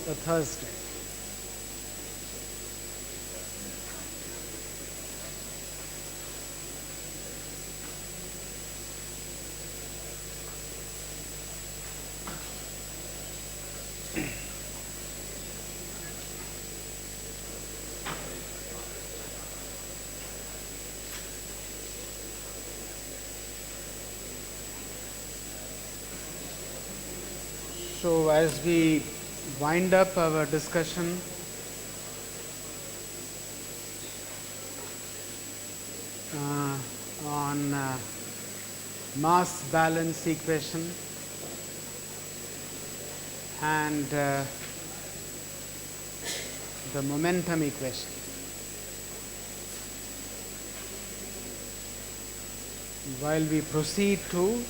a Thursday. So as we wind up our discussion on mass balance equation and the momentum equation, while we proceed to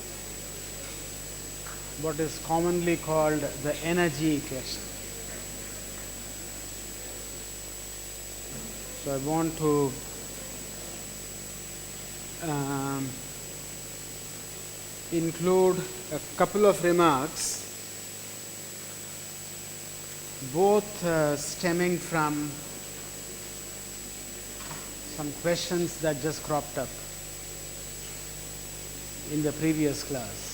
what is commonly called the energy equation. So I want to include a couple of remarks, both stemming from some questions that just cropped up in the previous class.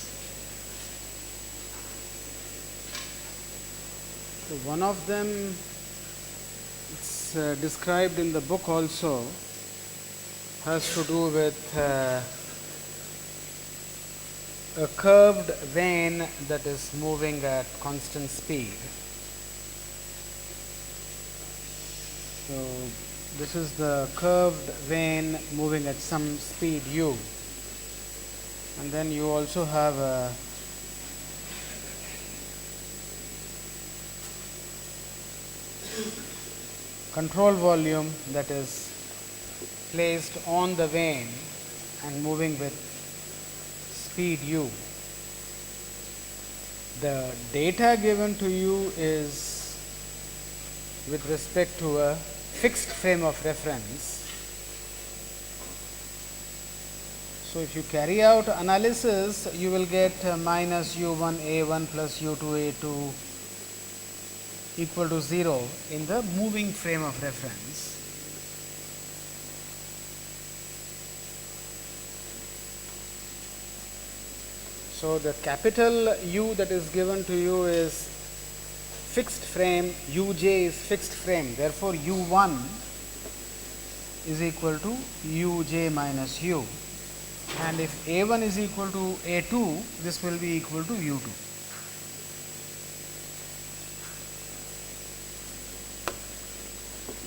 So one of them, it's described in the book also, has to do with a curved vein that is moving at constant speed. So this is the curved vein moving at some speed u, and then you also have a control volume that is placed on the vein and moving with speed u. The data given to you is with respect to a fixed frame of reference. So if you carry out analysis, you will get minus u1 a1 plus u2 a2 equal to 0 in the moving frame of reference. So the capital U that is given to you is fixed frame, uj is fixed frame, therefore u1 is equal to uj minus u, and if a1 is equal to a2, this will be equal to u2.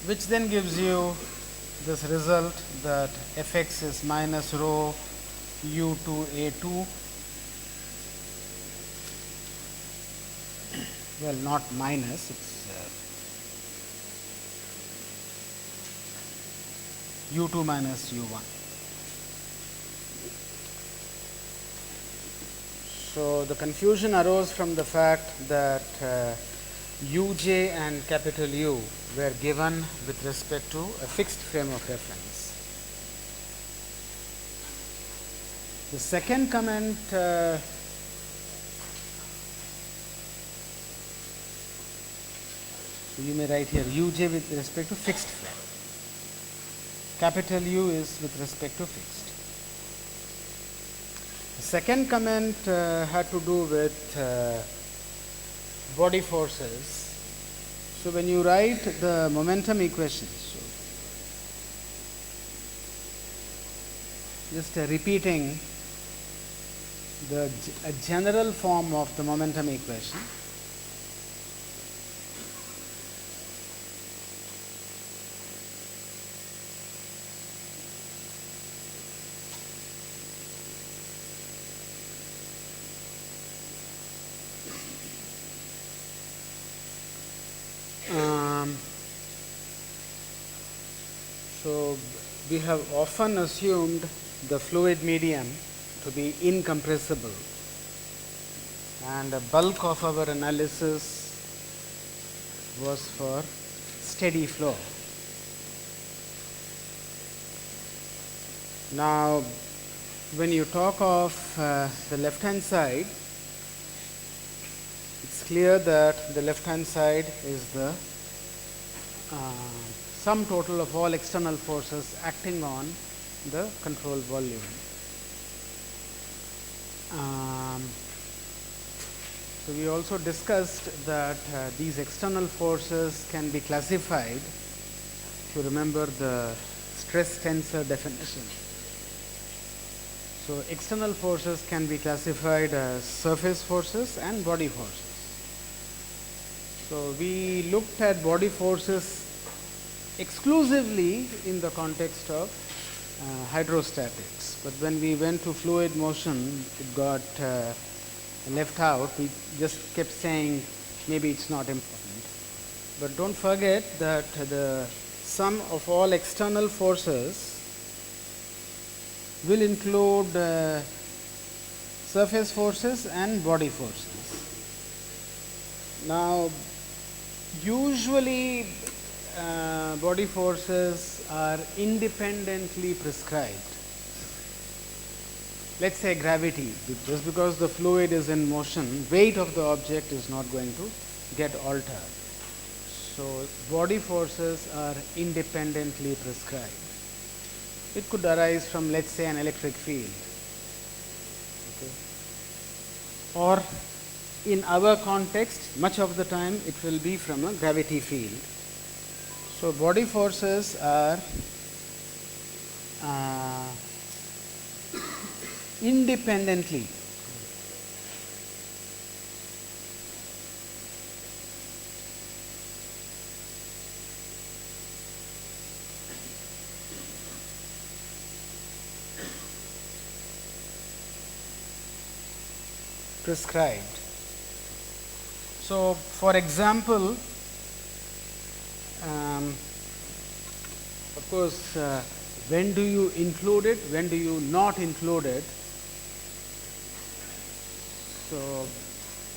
Which then gives you this result that Fx is minus rho u2 a2, well, not minus, it's u2 minus u1. So the confusion arose from the fact that uj and capital U were given with respect to a fixed frame of reference. The second comment you may write here uj with respect to fixed frame, capital U is with respect to fixed. The second comment had to do with body forces. So when you write the momentum equations, so just repeating a general form of the momentum equation. So we have often assumed the fluid medium to be incompressible, and the bulk of our analysis was for steady flow. Now, when you talk of the left hand side, it's clear that the left hand side is the sum total of all external forces acting on the control volume. So we also discussed that these external forces can be classified, if you remember the stress tensor definition. So external forces can be classified as surface forces and body forces. So we looked at body forces exclusively in the context of hydrostatics, but when we went to fluid motion, it got left out. We just kept saying maybe it's not important. But don't forget that the sum of all external forces will include surface forces and body forces. Now, usually body forces are independently prescribed. Let us say gravity, just because the fluid is in motion, weight of the object is not going to get altered. So, body forces are independently prescribed. It could arise from, let us say, an electric field, okay, or in our context much of the time it will be from a gravity field. So, body forces are independently prescribed. So, for example, of course, when do you include it, when do you not include it? So,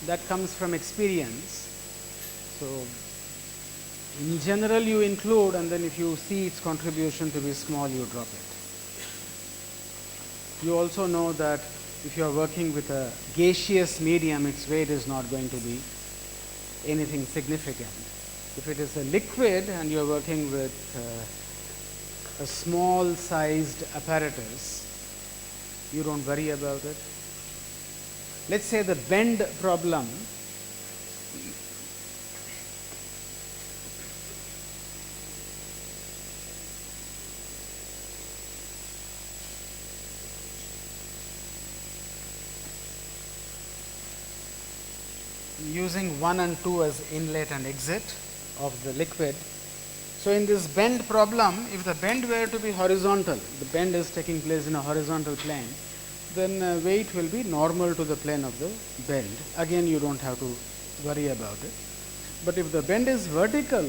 that comes from experience. So, in general you include, and then if you see its contribution to be small, you drop it. You also know that if you are working with a gaseous medium, its weight is not going to be anything significant. If it is a liquid and you are working with a small sized apparatus, you don't worry about it. Let us say the bend problem. Using 1 and 2 as inlet and exit of the liquid. So, in this bend problem, if the bend were to be horizontal, the bend is taking place in a horizontal plane, then weight will be normal to the plane of the bend. Again, you do not have to worry about it. But if the bend is vertical,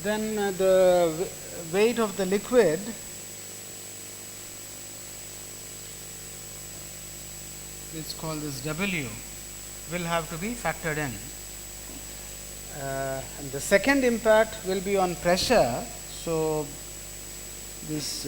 then the weight of the liquid let's call this W, will have to be factored in. And the second impact will be on pressure. So, this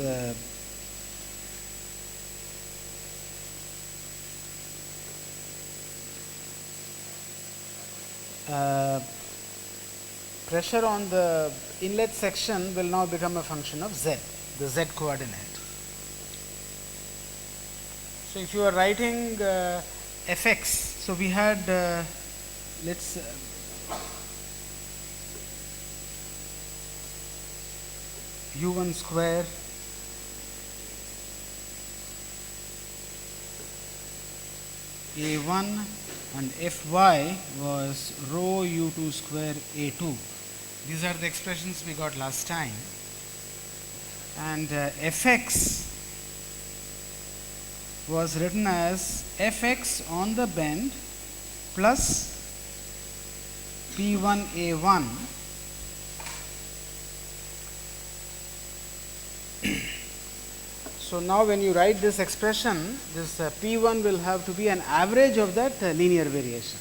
pressure on the inlet section will now become a function of Z, the Z coordinate. So, if you are writing Fx, so we had let's u1 square a1 and Fy was rho u2 square a2. These are the expressions we got last time, and Fx was written as Fx on the bend plus P1 A1 So, now when you write this expression, this P1 will have to be an average of that linear variation,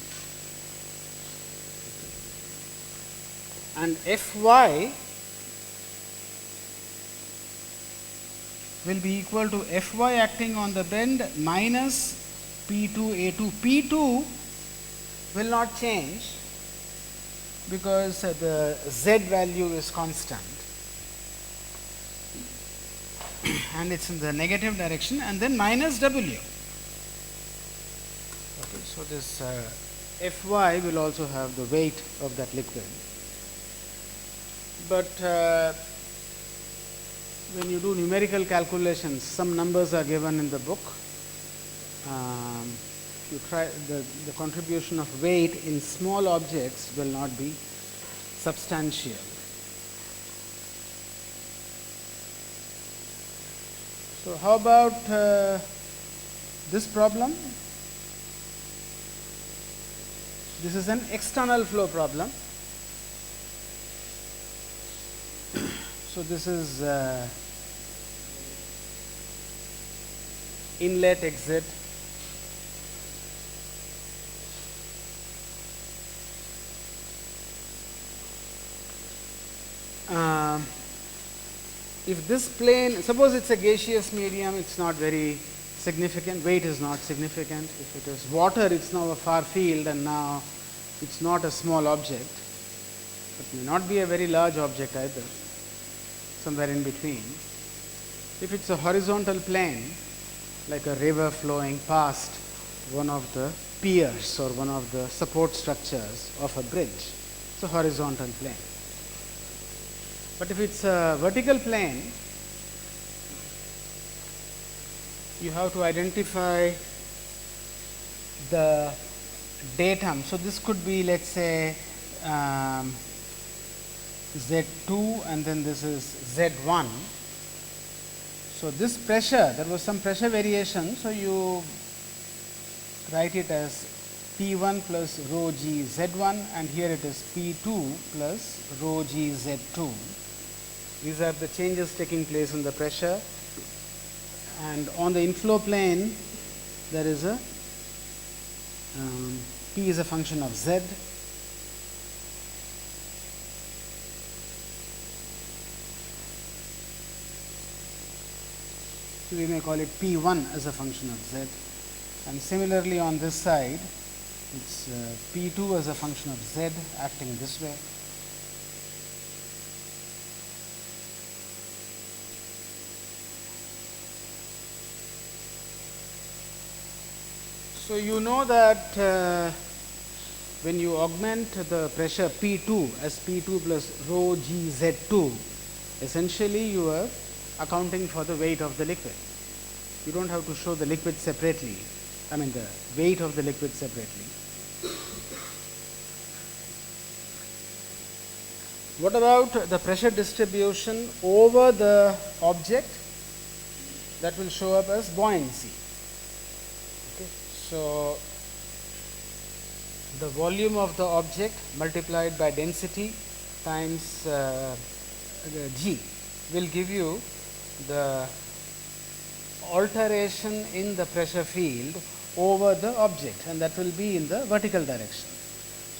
and Fy will be equal to Fy acting on the bend minus P2, A2. P2 will not change because the Z value is constant and it's in the negative direction, and then minus W. Okay, so this Fy will also have the weight of that liquid. But when you do numerical calculations, some numbers are given in the book. You try the contribution of weight in small objects will not be substantial. So how about this problem? This is an external flow problem. So this is inlet, exit. If this plane, suppose it's a gaseous medium, it's not very significant, weight is not significant. If it is water, it's now a far field, and now it's not a small object. It may not be a very large object either, somewhere in between. If it's a horizontal plane, like a river flowing past one of the piers or one of the support structures of a bridge, it's a horizontal plane. But if it's a vertical plane, you have to identify the datum. So this could be, let's say, Z2, and then this is Z1. So this pressure, there was some pressure variation, so you write it as P1 plus rho g Z1, and here it is P2 plus rho g Z2. These are the changes taking place in the pressure, and on the inflow plane there is a P is a function of Z. So we may call it P1 as a function of Z, and similarly on this side it's P2 as a function of Z acting this way. So you know that when you augment the pressure P2 as P2 plus rho g Z2, essentially you are accounting for the weight of the liquid. You don't have to show the liquid separately, I mean the weight of the liquid separately. What about the pressure distribution over the object? That will show up as buoyancy. So the volume of the object multiplied by density times g will give you the alteration in the pressure field over the object, and that will be in the vertical direction.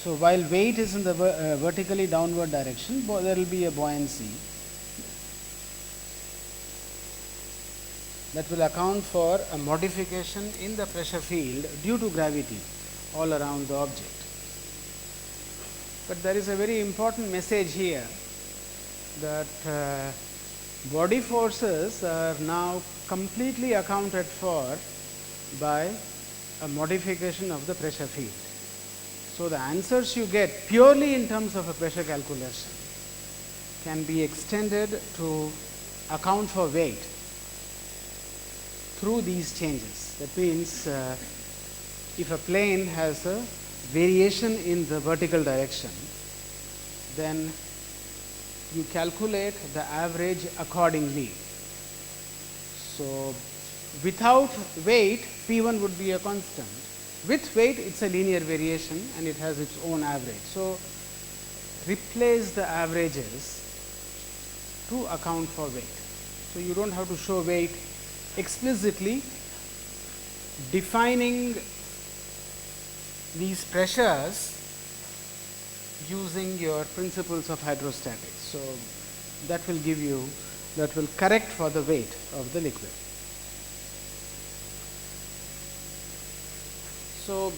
So while weight is in the vertically downward direction, there will be a buoyancy that will account for a modification in the pressure field due to gravity all around the object. But there is a very important message here, that body forces are now completely accounted for by a modification of the pressure field. So the answers you get purely in terms of a pressure calculation can be extended to account for weight through these changes. That means if a plane has a variation in the vertical direction, then you calculate the average accordingly. So without weight, P1 would be a constant. With weight, it's a linear variation and it has its own average. So replace the averages to account for weight. So you don't have to show weight explicitly. Defining these pressures using your principles of hydrostatics. So that will give you, that will correct for the weight of the liquid. So,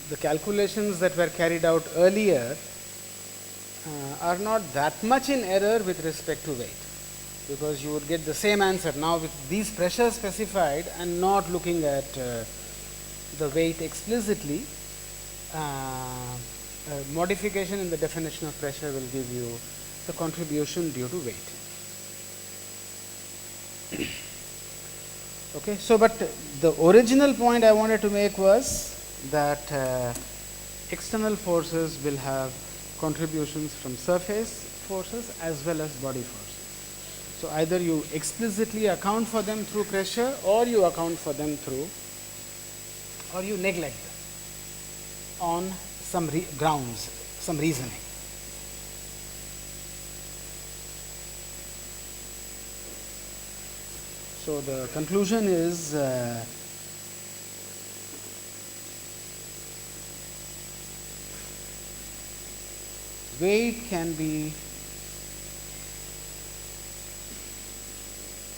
the calculations that were carried out earlier are not that much in error with respect to weight, because you would get the same answer now with these pressures specified and not looking at the weight explicitly. Modification in the definition of pressure will give you the contribution due to weight. Okay, so but the original point I wanted to make was that external forces will have contributions from surface forces as well as body forces. So either you explicitly account for them through pressure, or you account for them through, or you neglect them on some grounds, some reasoning. So the conclusion is weight can be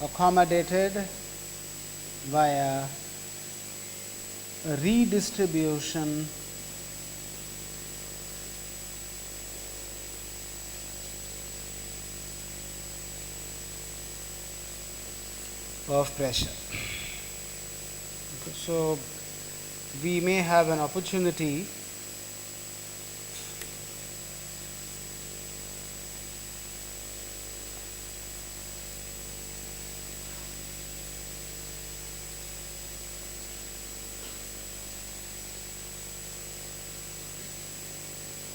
accommodated via a redistribution of pressure. Okay, so we may have an opportunity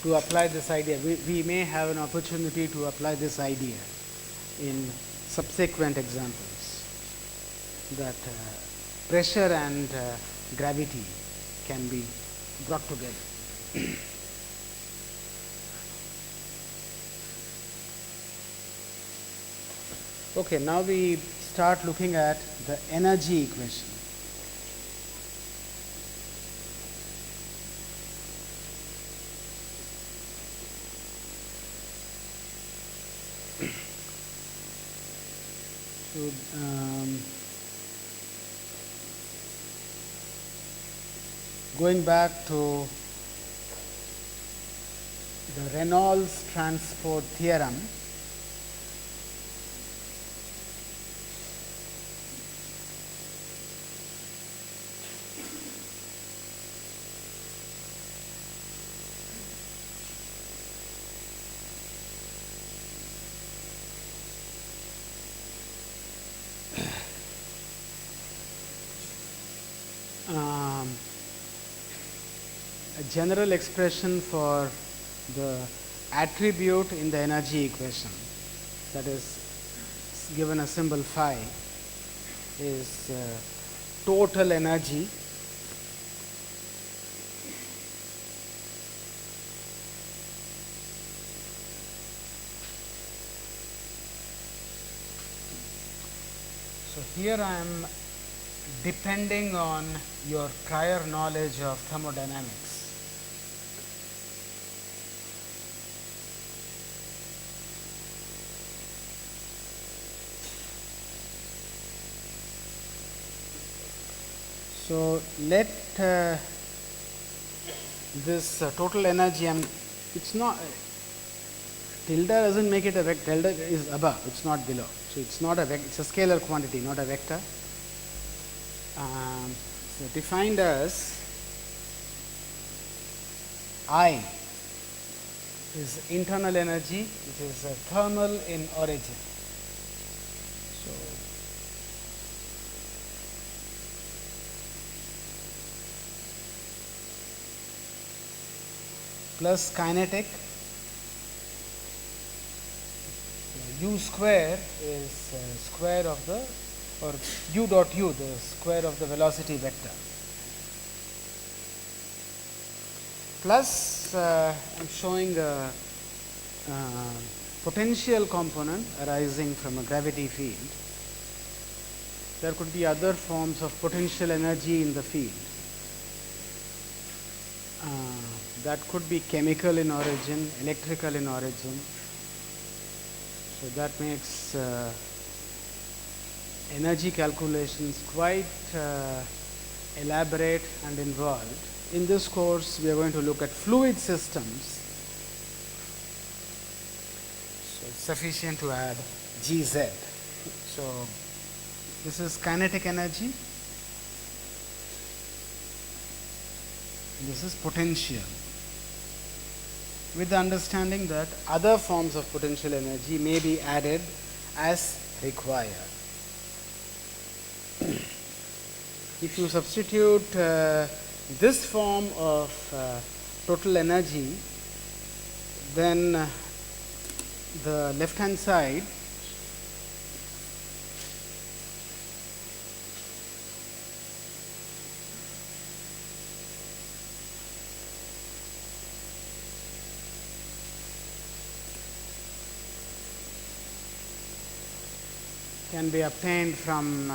to apply this idea. We may have an opportunity to apply this idea in subsequent examples, that pressure and gravity can be brought together. Okay, now we start looking at the energy equation. So, going back to the Reynolds transport theorem, a general expression for the attribute in the energy equation, that is given a symbol phi, is total energy so here I am depending on your prior knowledge of thermodynamics. So let this total energy, it's not, tilde doesn't make it a vector, tilde is above, it's not below. So it's not a vector, it's a scalar quantity, not a vector. So defined as I is internal energy, which is thermal in origin. So plus kinetic, u square is square of the, or u dot u, the square of the velocity vector, plus I am showing a potential component arising from a gravity field. There could be other forms of potential energy in the field. That could be chemical in origin, electrical in origin. So that makes energy calculations quite elaborate and involved. In this course, we are going to look at fluid systems. So, it's sufficient to add Gz. So, this is kinetic energy. This is potential, with the understanding that other forms of potential energy may be added as required. If you substitute this form of total energy, then the left hand side can be obtained from,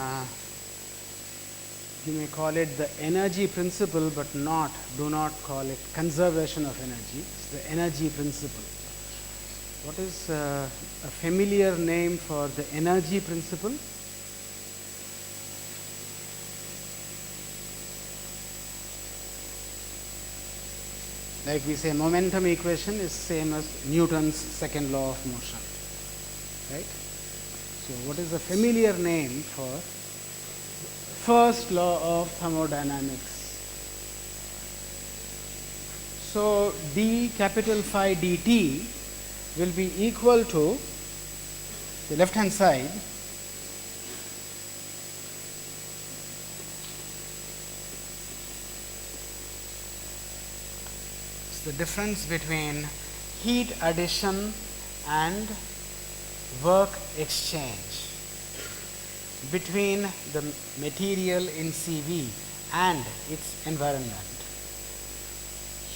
you may call it the energy principle, but do not call it conservation of energy. It's the energy principle. What is a familiar name for the energy principle? Like we say, momentum equation is same as Newton's second law of motion, right? So, what is a familiar name for first law of thermodynamics? So, d capital phi dt will be equal to the left hand side is the difference between heat addition and work exchange between the material in CV and its environment.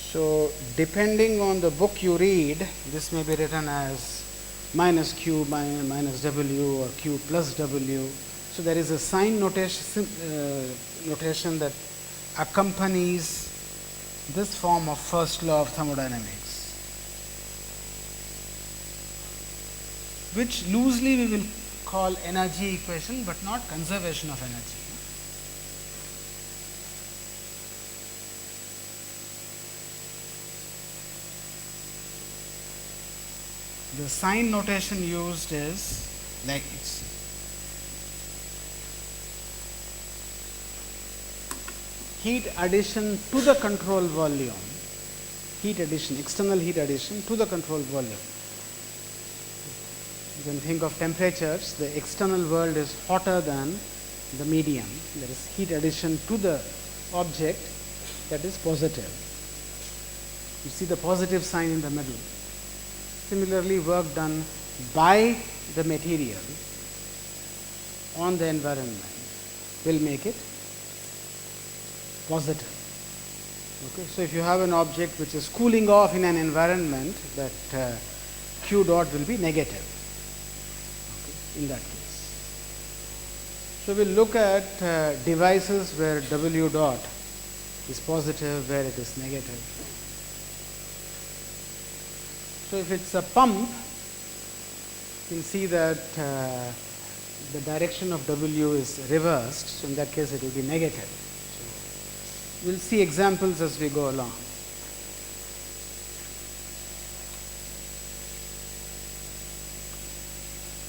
So, depending on the book you read, this may be written as minus Q minus W or Q plus W. So, there is a sign notation that accompanies this form of first law of thermodynamics, which loosely we will call energy equation, but not conservation of energy. The sign notation used is like it's heat addition to the control volume, heat addition, external heat addition to the control volume. You can think of temperatures, the external world is hotter than the medium, there is heat addition to the object, that is positive. You see the positive sign in the middle. Similarly, work done by the material on the environment will make it positive. Okay. So, if you have an object which is cooling off in an environment, that Q dot will be negative, okay, in that case. So, we will look at devices where W dot is positive, where it is negative. So, if it is a pump, you can see that the direction of W is reversed. So, in that case it will be negative. So, we will see examples as we go along.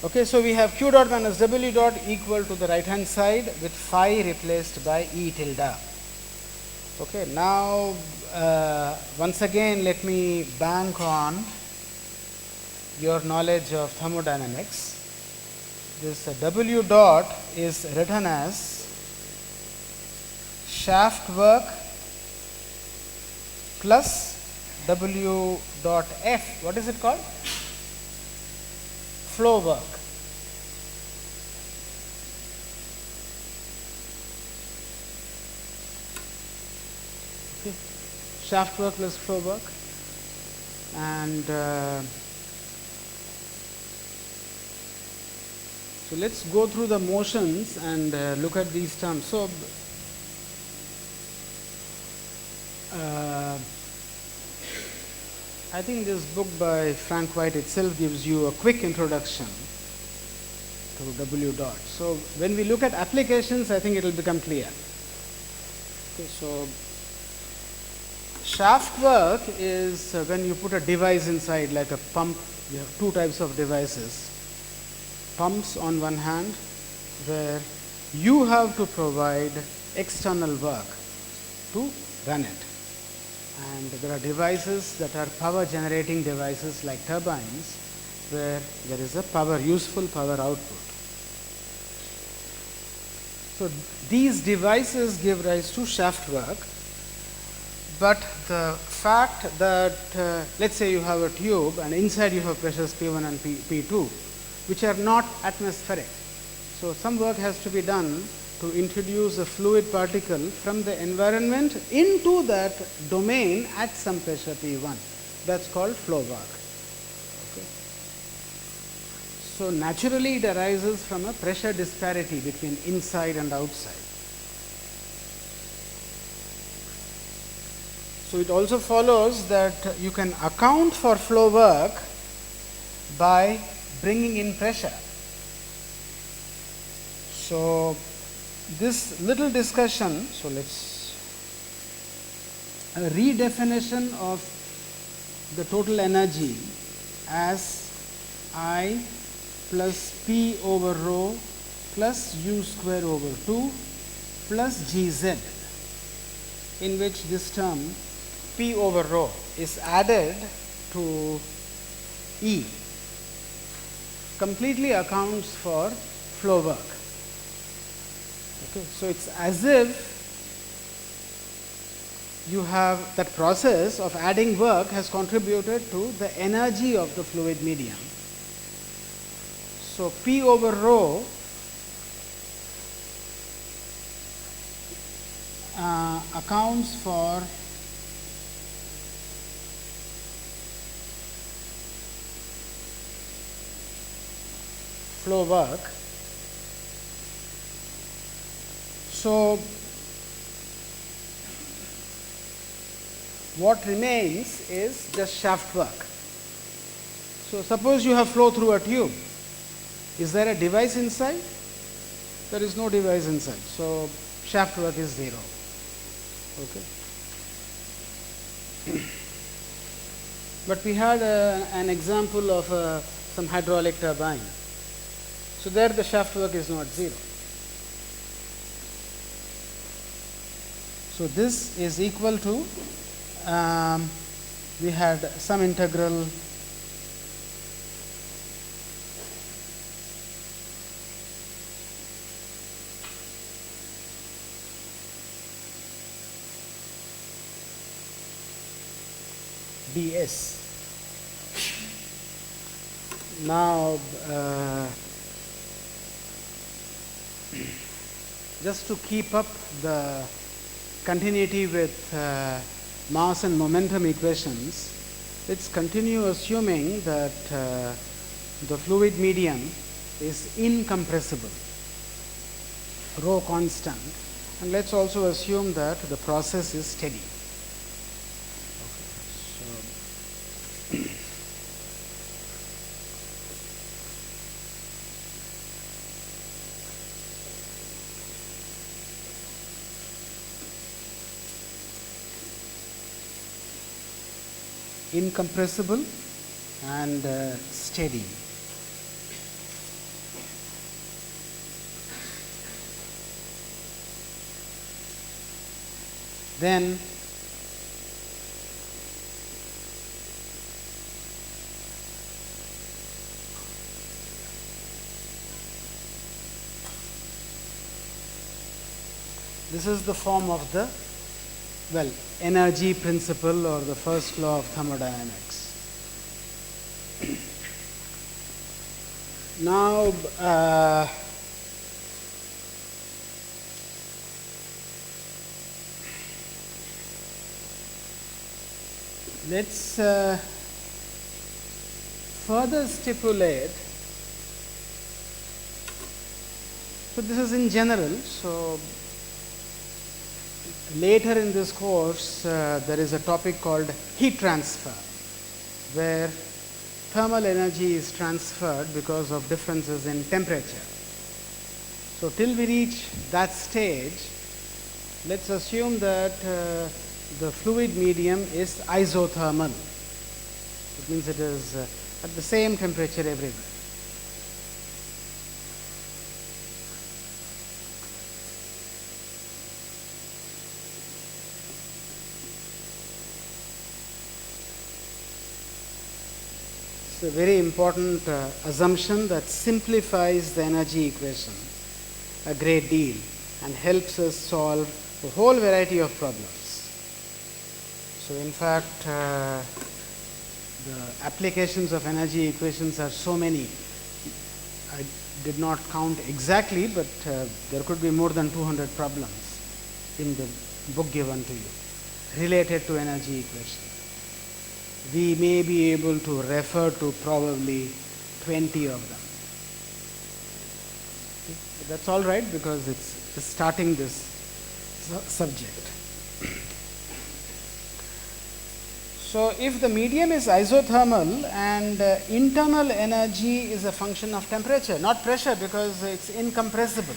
Okay, so, we have Q dot minus W dot equal to the right hand side with phi replaced by E tilde. Okay, now, once again let me bank on your knowledge of thermodynamics. This W dot is written as shaft work plus W dot F. What is it called? Flow work. Okay. Shaft work plus flow work, and so let us go through the motions and look at these terms. So, I think this book by Frank White itself gives you a quick introduction to W dot. So, when we look at applications, I think it will become clear. Okay, so, shaft work is when you put a device inside like a pump. We have two types of devices. Pumps on one hand, where you have to provide external work to run it. And there are devices that are power generating devices like turbines, where there is a useful power output. So, these devices give rise to shaft work, but the fact that let us say you have a tube and inside you have pressures P1 and P2, which are not atmospheric. So, some work has to be done to introduce a fluid particle from the environment into that domain at some pressure P1. That is called flow work. Okay. So, naturally it arises from a pressure disparity between inside and outside. So, it also follows that you can account for flow work by bringing in pressure. So, this little discussion, so let us a redefinition of the total energy as I plus P over rho plus U square over 2 plus Gz, in which this term P over rho is added to E, completely accounts for flow work. Okay. So, it is as if you have that process of adding work has contributed to the energy of the fluid medium. So, P over rho accounts for flow work. So, what remains is just shaft work. So, suppose you have flow through a tube. Is there a device inside? There is no device inside. So, shaft work is 0. Okay. But we had an example of some hydraulic turbine. So, there the shaft work is not 0. So, this is equal to we had some integral ds. Now, just to keep up the continuity with mass and momentum equations, let us continue assuming that the fluid medium is incompressible, rho constant, and let us also assume that the process is steady. Okay. So, incompressible and steady. Then this is the form of the energy principle or the first law of thermodynamics. Now, let us further stipulate. So, this is in general. So, later in this course, there is a topic called heat transfer, where thermal energy is transferred because of differences in temperature. So till we reach that stage, let's assume that the fluid medium is isothermal. It means it is at the same temperature everywhere. It's a very important assumption that simplifies the energy equation a great deal and helps us solve a whole variety of problems. So in fact, the applications of energy equations are so many. I did not count exactly, but there could be more than 200 problems in the book given to you related to energy equations. We may be able to refer to probably 20 of them. Okay? That's all right because it's starting this subject. So if the medium is isothermal and internal energy is a function of temperature, not pressure because it's incompressible.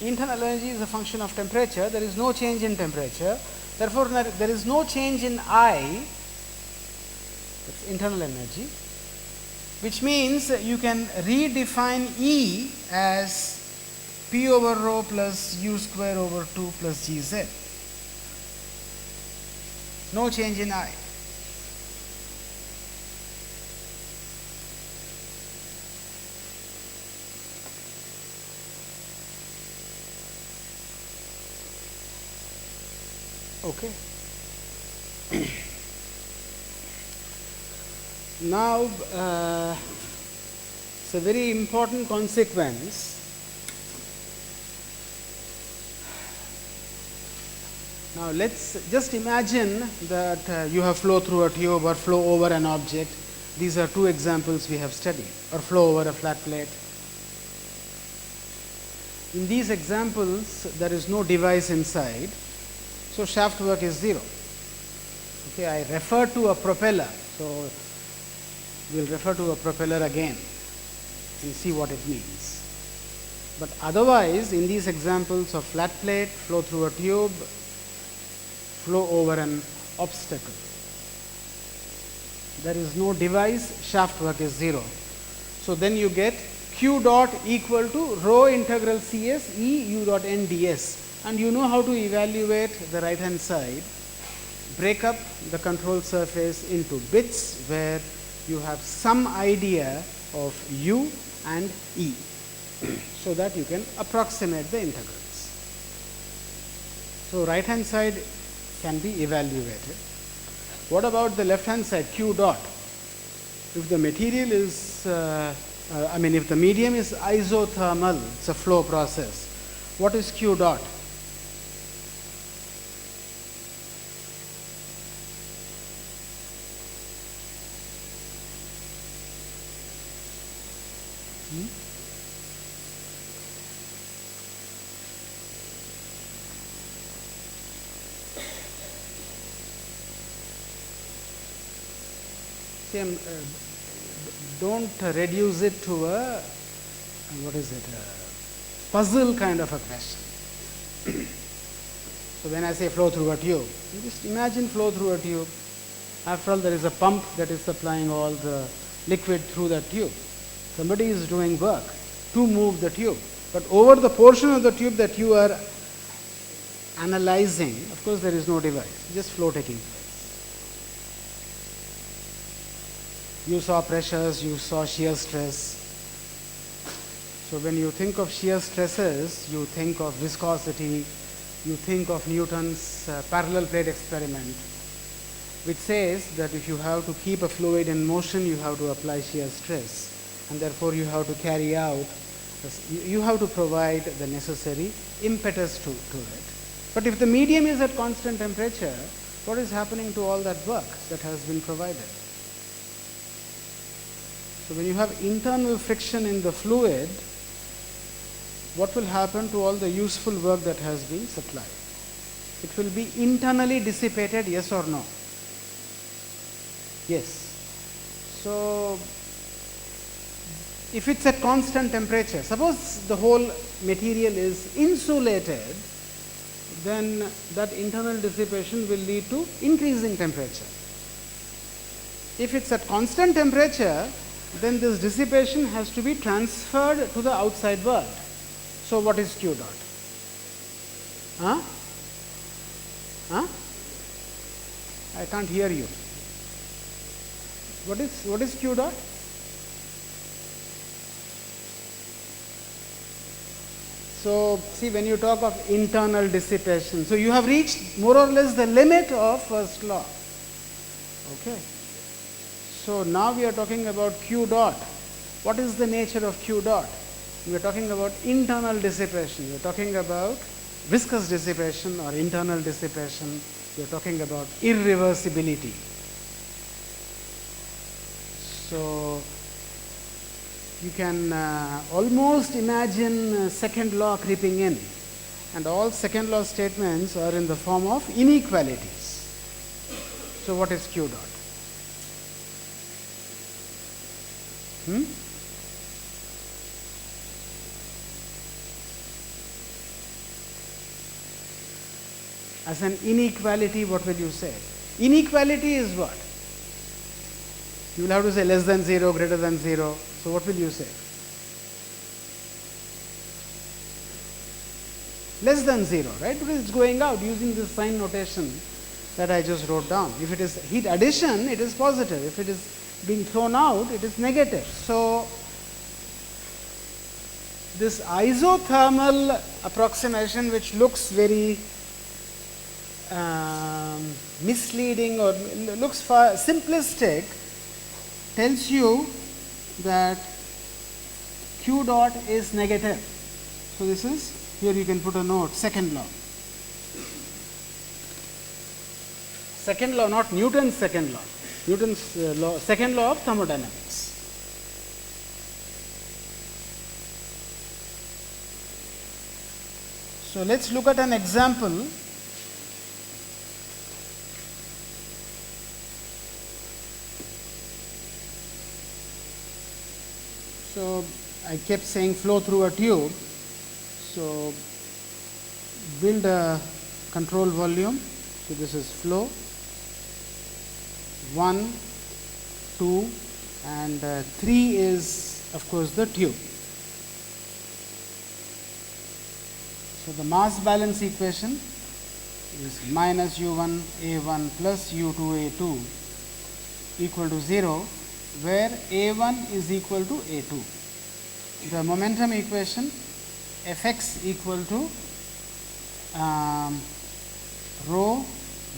Internal energy is a function of temperature. There is no change in temperature. Therefore, there is no change in I. That's internal energy, which means you can redefine E as P over rho plus U square over 2 plus Gz. No change in I. Okay. Now, it's a very important consequence. Now, let's just imagine that you have flow through a tube or flow over an object. These are two examples we have studied, or flow over a flat plate. In these examples, there is no device inside, so shaft work is 0. Okay, I refer to a propeller, so we will refer to a propeller again and see what it means. But otherwise, in these examples of flat plate, flow through a tube, flow over an obstacle, there is no device, shaft work is 0. So then you get Q dot equal to rho integral Cs E U dot n ds, and you know how to evaluate the right hand side. Break up the control surface into bits where you have some idea of U and E so that you can approximate the integrals. So right hand side can be evaluated. What about the left hand side, Q dot? If the material is, if the medium is isothermal, it's a flow process. What is Q dot? Don't reduce it to a, puzzle kind of a question. So when I say flow through a tube, you just imagine flow through a tube. After all, there is a pump that is supplying all the liquid through that tube. Somebody is doing work to move the tube. But over the portion of the tube that you are analyzing, of course, there is no device, just flow taking place. You saw pressures, you saw shear stress. So when you think of shear stresses, you think of viscosity, you think of Newton's parallel plate experiment, which says that if you have to keep a fluid in motion, you have to apply shear stress, and therefore you have to carry out, you have to provide the necessary impetus to it. But if the medium is at constant temperature, what is happening to all that work that has been provided? So when you have internal friction in the fluid, what will happen to all the useful work that has been supplied? It will be internally dissipated, yes or no? Yes. So, if it's at constant temperature, suppose the whole material is insulated, then that internal dissipation will lead to increasing temperature. If it's at constant temperature, then this dissipation has to be transferred to the outside world. So, what is Q dot? Huh? Huh? I can't hear you. What is Q dot? So, see, when you talk of internal dissipation, so you have reached more or less the limit of first law. Okay. So, now we are talking about Q dot. What is the nature of Q dot? We are talking about internal dissipation. We are talking about viscous dissipation or internal dissipation. We are talking about irreversibility. So, you can almost imagine second law creeping in, and all second law statements are in the form of inequalities. So, what is Q dot? As an inequality, what will you say? Inequality is what? You will have to say less than 0, greater than 0. So, what will you say? Less than 0, right? Because it's going out using this sign notation that I just wrote down. If it is heat addition, it is positive. If it is being thrown out, it is negative. So, this isothermal approximation, which looks very misleading or looks far simplistic, tells you that Q dot is negative. So, this is, here you can put a note, second law. Second law, not Newton's second law. Newton's law, second law of thermodynamics. So, let us look at an example. So, I kept saying flow through a tube. So, build a control volume. So, this is flow 1, 2 and 3 is of course the tube. So, the mass balance equation is minus U1 A1 plus U2 A2 equal to 0, where A1 is equal to A2. The momentum equation Fx equal to rho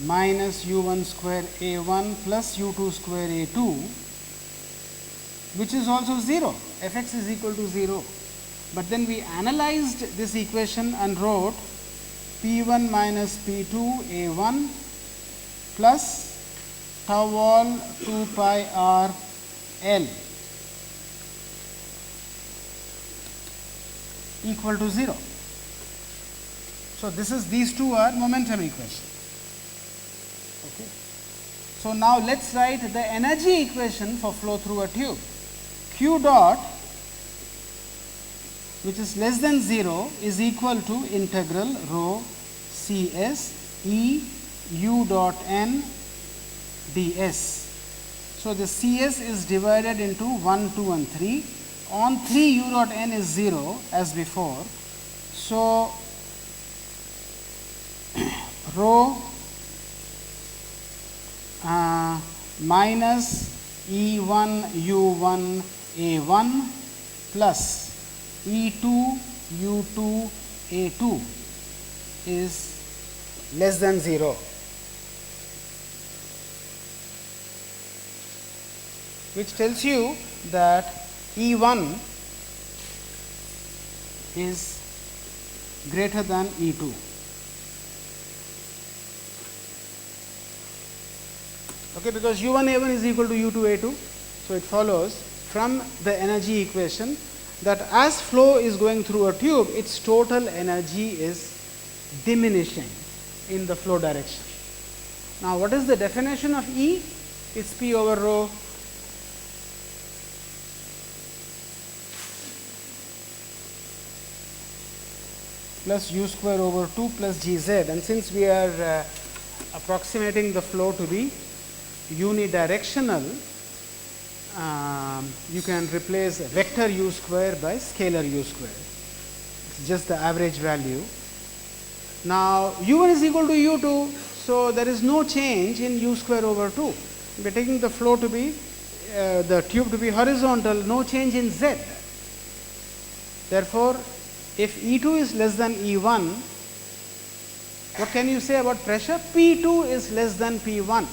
minus U1 square A1 plus U2 square A2, which is also 0. Fx is equal to 0. But then we analyzed this equation and wrote P1 minus P2 A1 plus tau wall 2 pi r L equal to 0. So, these two are momentum equation. Okay. So, now let us write the energy equation for flow through a tube. Q dot, which is less than 0, is equal to integral rho Cs E u dot n ds. So, the Cs is divided into 1, 2 and 3. On 3 u dot n is 0 as before. So, rho minus E1 U1 A1 plus E2 U2 A2 is less than 0, which tells you that E1 is greater than E2. Okay, because U1 A1 is equal to U2 A2. So, it follows from the energy equation that as flow is going through a tube, its total energy is diminishing in the flow direction. Now, what is the definition of E? It is P over rho plus u square over 2 plus gz, and since we are approximating the flow to be unidirectional, you can replace vector u square by scalar u square. It's just the average value. Now u1 is equal to u2, so there is no change in u square over 2. We are taking the flow to be the tube to be horizontal, no change in z. Therefore, if E2 is less than E1, what can you say about pressure? P2 is less than P1.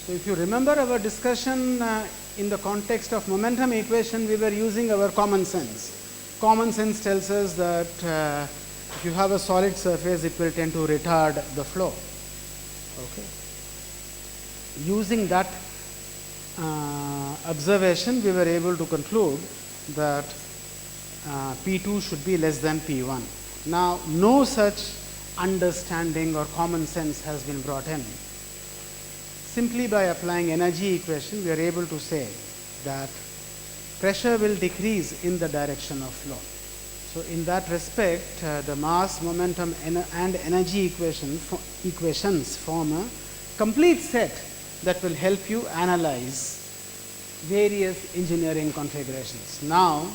So, if you remember our discussion in the context of momentum equation, we were using our common sense. Common sense tells us that if you have a solid surface, it will tend to retard the flow. Okay. Using that observation, we were able to conclude that P2 should be less than P1. Now, no such understanding or common sense has been brought in. Simply by applying energy equation, we are able to say that pressure will decrease in the direction of flow. So, in that respect, the mass, momentum and energy equations form a complete set that will help you analyze various engineering configurations. Now,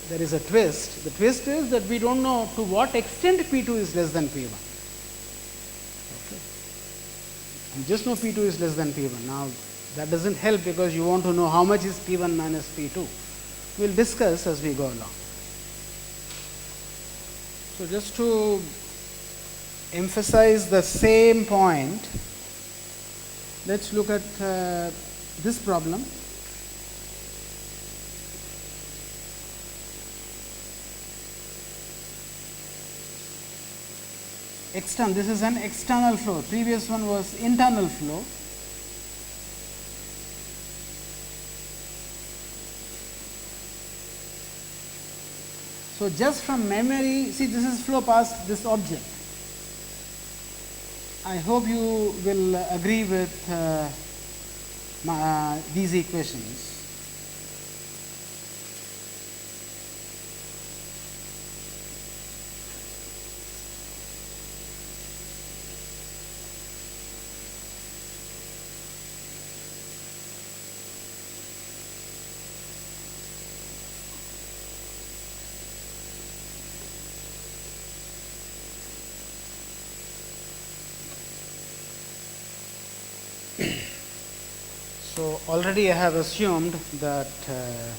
there is a twist. The twist is that we do not know to what extent P2 is less than P1. Okay. You just know P2 is less than P1. Now, that does not help because you want to know how much is P1 minus P2. We will discuss as we go along. So, just to emphasize the same point, let us look at this problem. This is an external flow, previous one was internal flow. So, just from memory, see, this is flow past this object. I hope you will agree with these equations. So, already I have assumed that the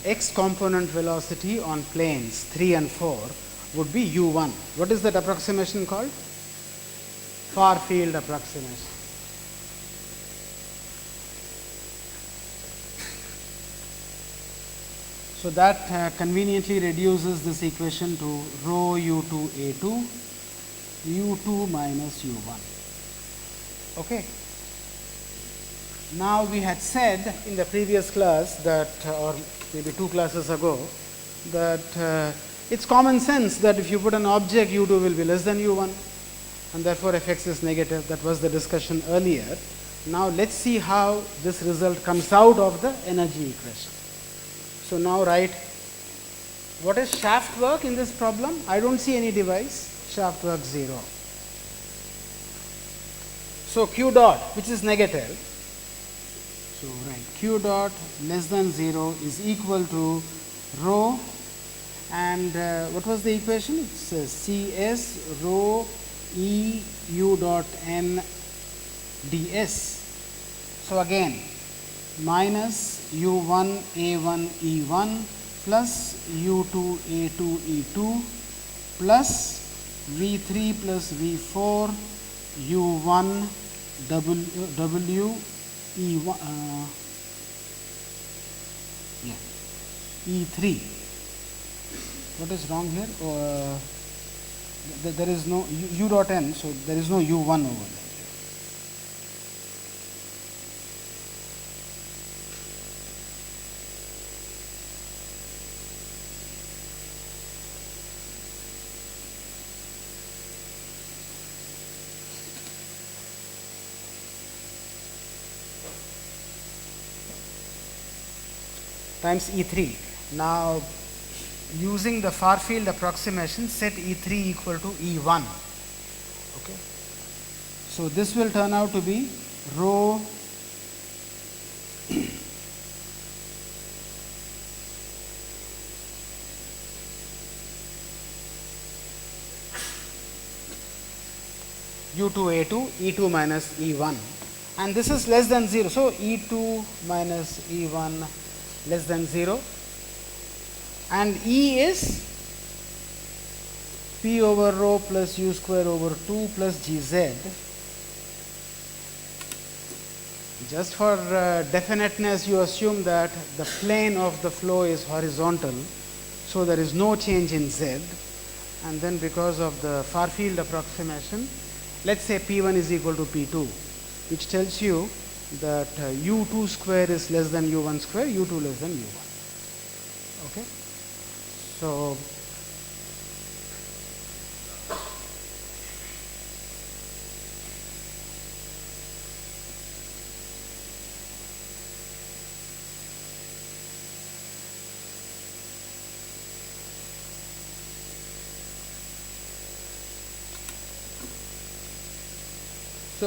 x component velocity on planes 3 and 4 would be u1. What is that approximation called? Far field approximation. So, that conveniently reduces this equation to rho u2 a2 u2 minus u1. Okay. Now, we had said in the previous class that or maybe 2 classes ago that it is common sense that if you put an object, u2 will be less than u1 and therefore, Fx is negative. That was the discussion earlier. Now, let us see how this result comes out of the energy equation. So, now write what is shaft work in this problem? I do not see any device, shaft work 0. So, q dot, which is negative. So, right, q dot less than 0 is equal to rho, and what was the equation? It is Cs rho E u dot n ds. So, again minus u1 a1 e1 plus u2 a2 e2 plus v3 plus v4 u1 w E1 E3. What is wrong here? There is no u dot n, so there is no u1 over there. times E3. Now, using the far field approximation, set E3 equal to E1. Okay. So, this will turn out to be rho U2 A2 E2 minus E1, and this is less than 0. So, E2 minus E1 less than 0, and E is P over rho plus U square over 2 plus Gz. Just for definiteness, you assume that the plane of the flow is horizontal, so there is no change in Z, and then because of the far field approximation, let us say P1 is equal to P2, which tells you that U2 square is less than U1 square, U2 less than U1. Okay. So,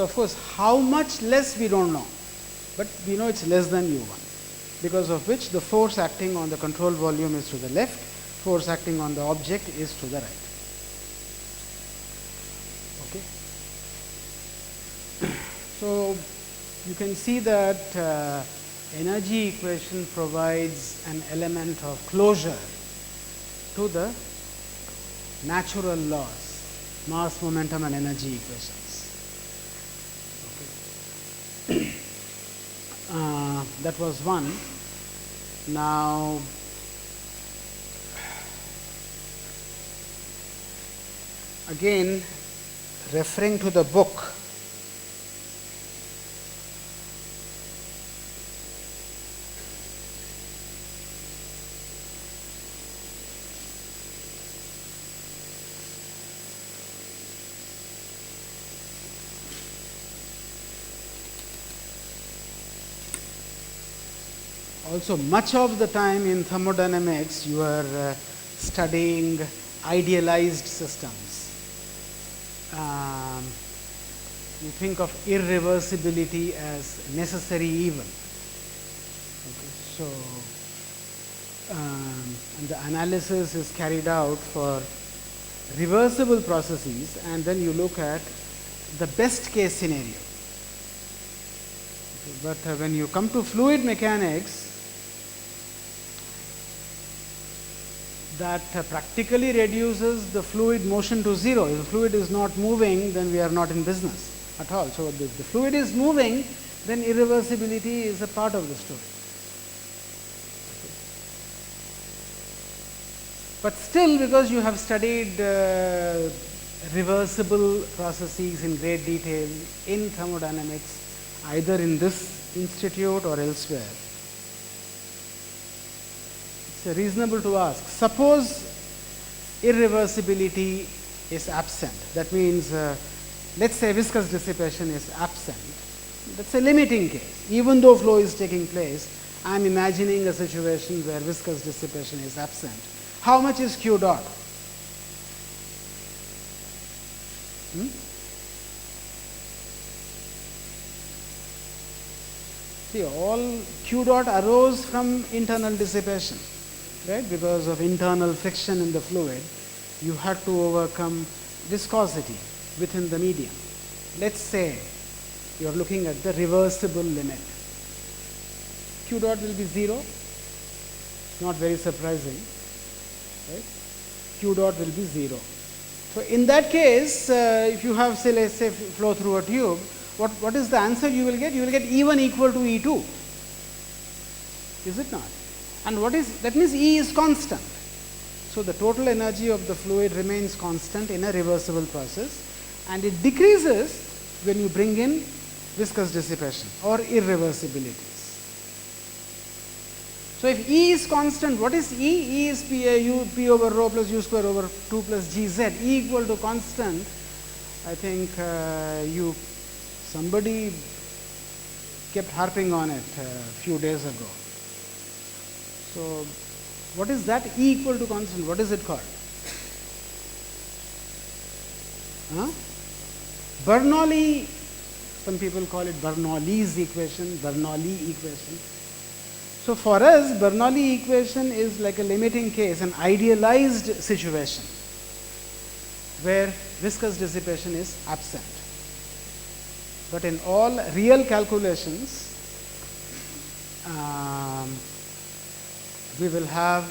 of course, how much less we do not know, but we know it is less than U1, because of which the force acting on the control volume is to the left, force acting on the object is to the right. Okay. So, you can see that energy equation provides an element of closure to the natural laws, mass, momentum and energy equations. That was one. Now, again, referring to the book, also much of the time in thermodynamics you are studying idealized systems. You think of irreversibility as necessary evil. Okay. So, and the analysis is carried out for reversible processes, and then you look at the best case scenario. Okay. But when you come to fluid mechanics, that practically reduces the fluid motion to 0. If the fluid is not moving, then we are not in business at all. So, if the fluid is moving, then irreversibility is a part of the story. Okay. But still, because you have studied reversible processes in great detail in thermodynamics, either in this institute or elsewhere, it's reasonable to ask, suppose irreversibility is absent. That means, let us say viscous dissipation is absent. That is a limiting case. Even though flow is taking place, I am imagining a situation where viscous dissipation is absent. How much is Q dot? See, all Q dot arose from internal dissipation. Right, because of internal friction in the fluid, you had to overcome viscosity within the medium. Let us say you are looking at the reversible limit. Q dot will be 0, not very surprising, right? Q dot will be 0. So, in that case, if you have, say, let us say flow through a tube, what is the answer you will get? You will get E1 equal to E2, is it not? And what is that? Means E is constant. So, the total energy of the fluid remains constant in a reversible process, and it decreases when you bring in viscous dissipation or irreversibilities. So, if E is constant, what is E? E is P over rho plus U square over 2 plus Gz. E equal to constant. I think somebody kept harping on it a few days ago. So what is that E equal to constant? What is it called? Huh? Bernoulli, some people call it Bernoulli's equation, Bernoulli equation. So for us, Bernoulli equation is like a limiting case, an idealized situation where viscous dissipation is absent. But in all real calculations, we will have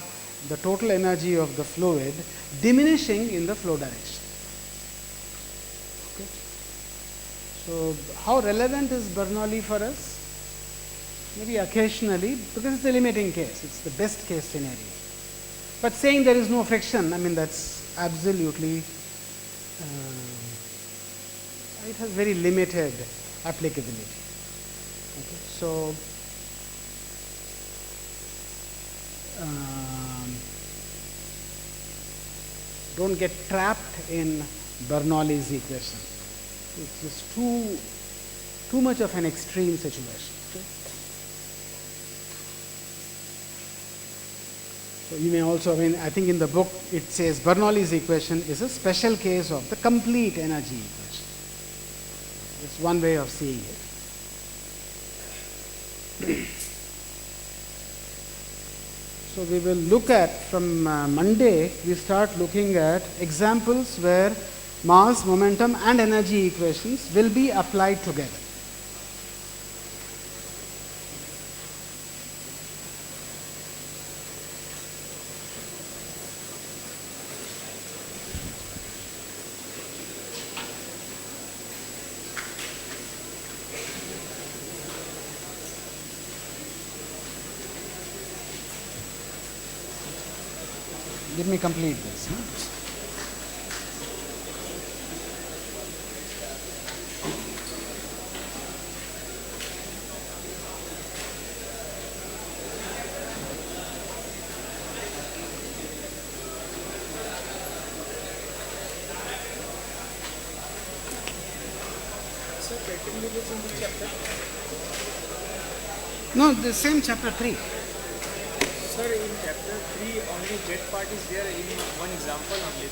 the total energy of the fluid diminishing in the flow direction. Okay. So how relevant is Bernoulli for us? Maybe occasionally, because it's a limiting case, it's the best case scenario. But saying there is no friction, I mean, that's absolutely, it has very limited applicability. Okay. So don't get trapped in Bernoulli's equation. It's just too much of an extreme situation. Okay. So you may also, I think in the book it says Bernoulli's equation is a special case of the complete energy equation. It's one way of seeing it. So we will look at, from Monday, we start looking at examples where mass, momentum and energy equations will be applied together. Let me complete this. So, technically, this in the chapter? No, the same chapter 3. Sir, in chapter 3, only jet part is there in one example only.